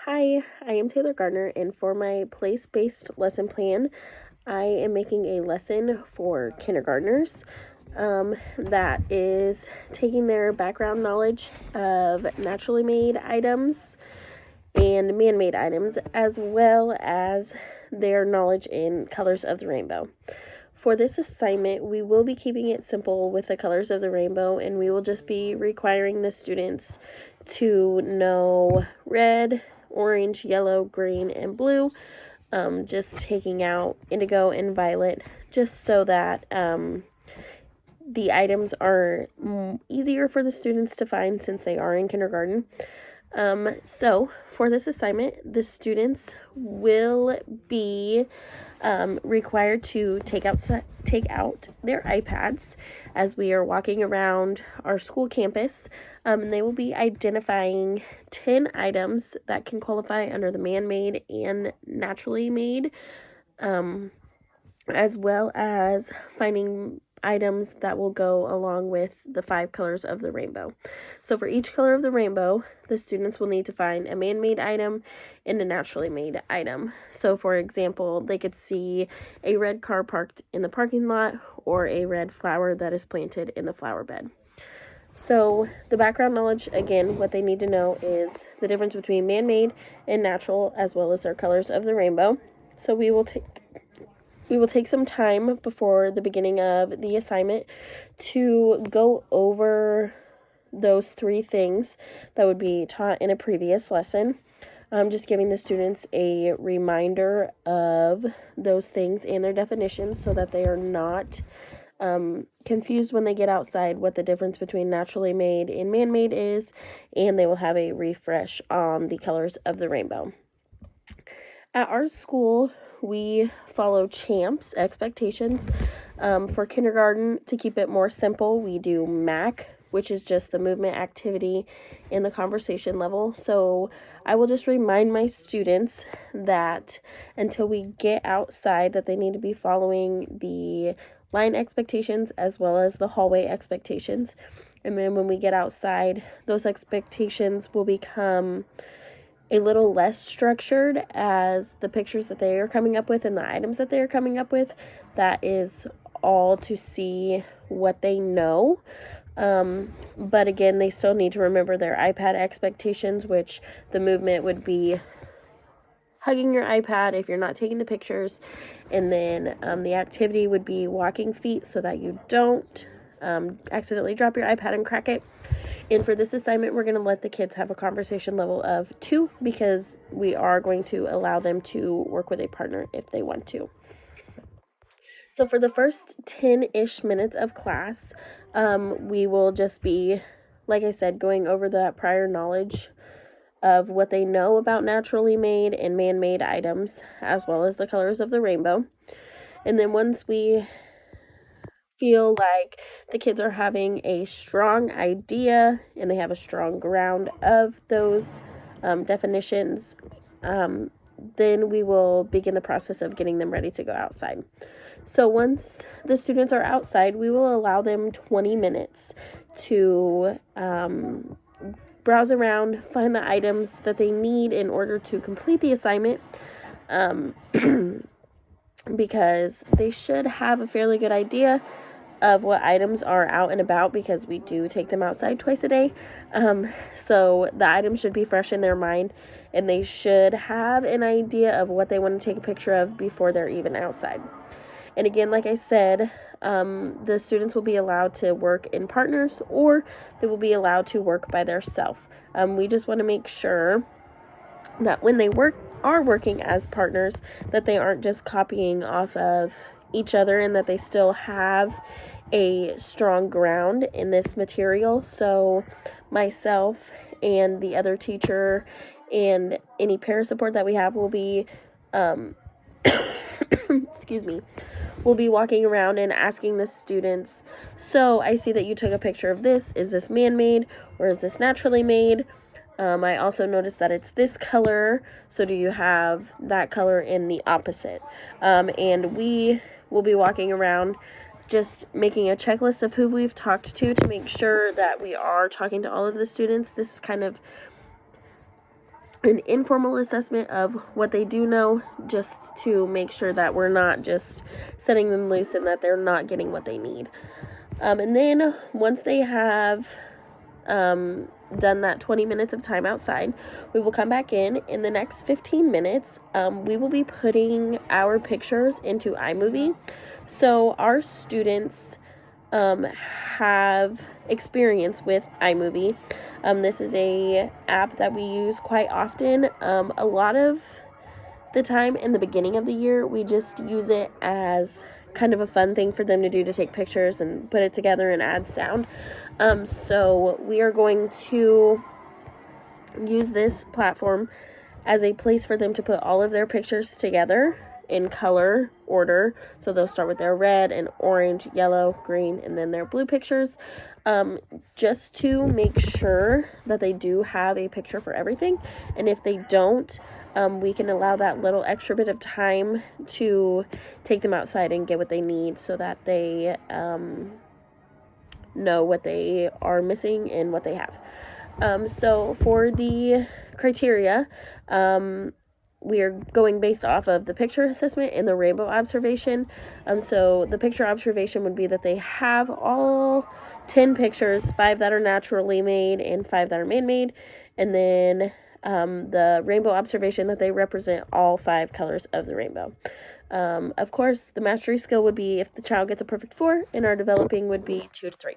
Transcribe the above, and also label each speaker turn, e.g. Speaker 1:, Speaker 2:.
Speaker 1: Hi, I am Taylor Gardner, and for my place-based lesson plan, I am making a lesson for kindergartners that is taking their background knowledge of naturally made items and man-made items, as well as their knowledge in colors of the rainbow. For this assignment, we will be keeping it simple with the colors of the rainbow, and we will just be requiring the students to know red, orange, yellow, green, and blue, just taking out indigo and violet, just so that the items are easier for the students to find since they are in kindergarten. So for this assignment, the students will be required to take out their iPads as we are walking around our school campus. They will be identifying 10 items that can qualify under the man-made and naturally made, as well as finding items that will go along with the 5 colors of the rainbow. So for each color of the rainbow, the students will need to find a man-made item and a naturally made item. So for example, they could see a red car parked in the parking lot or a red flower that is planted in the flower bed. So the background knowledge, again, what they need to know is the difference between man-made and natural, as well as their colors of the rainbow. So we will take some time before the beginning of the assignment to go over those 3 things that would be taught in a previous lesson. Just giving the students a reminder of those things and their definitions so that they are not confused when they get outside what the difference between naturally made and man-made is, and they will have a refresh on the colors of the rainbow. At our school, we follow CHAMPS expectations. For kindergarten, to keep it more simple, we do MAC, which is just the movement, activity, and the conversation level. So I will just remind my students that until we get outside, that they need to be following the line expectations as well as the hallway expectations. And then when we get outside, those expectations will become a little less structured as the pictures that they are coming up with and the items that they are coming up with. That is all to see what they know. But again, they still need to remember their iPad expectations, which the movement would be hugging your iPad if you're not taking the pictures. And then the activity would be walking feet so that you don't accidentally drop your iPad and crack it. And for this assignment, we're going to let the kids have a conversation level of 2 because we are going to allow them to work with a partner if they want to. So for the first 10-ish minutes of class, we will just be, like I said, going over that prior knowledge of what they know about naturally made and man-made items, as well as the colors of the rainbow. And then once we feel like the kids are having a strong idea and they have a strong ground of those definitions, then we will begin the process of getting them ready to go outside. So once the students are outside, we will allow them 20 minutes to browse around, find the items that they need in order to complete the assignment, because they should have a fairly good idea of what items are out and about, because we do take them outside twice a day. So the items should be fresh in their mind, and they should have an idea of what they want to take a picture of before they're even outside. And again, like I said, the students will be allowed to work in partners, or they will be allowed to work by themselves. We just want to make sure that when they are working as partners, that they aren't just copying off of each other, and that they still have a strong ground in this material. So myself and the other teacher and any para support that we have will be we'll be walking around and asking the students, so I see that you took a picture of this. Is this man-made or is this naturally made? I also noticed that it's this color, so do you have that color in the opposite? And we will be walking around just making a checklist of who we've talked to make sure that we are talking to all of the students. This is kind of an informal assessment of what they do know, just to make sure that we're not just setting them loose and that they're not getting what they need. And then once they have done that 20 minutes of time outside, we will come back in the next 15 minutes. We will be putting our pictures into iMovie. So our students have experience with iMovie. This is a app that we use quite often. A lot of the time in the beginning of the year, we just use it as kind of a fun thing for them to do, to take pictures and put it together and add sound. So we are going to use this platform as a place for them to put all of their pictures together in color order. So they'll start with their red and orange, yellow, green, and then their blue pictures, just to make sure that they do have a picture for everything. And if they don't, we can allow that little extra bit of time to take them outside and get what they need, so that they know what they are missing and what they have. So for the criteria, we are going based off of the picture assessment and the rainbow observation. So the picture observation would be that they have all 10 pictures, 5 that are naturally made and 5 that are man-made. And then the rainbow observation, that they represent all 5 colors of the rainbow. Of course, the mastery skill would be if the child gets a perfect 4, and our developing would be 2 to 3.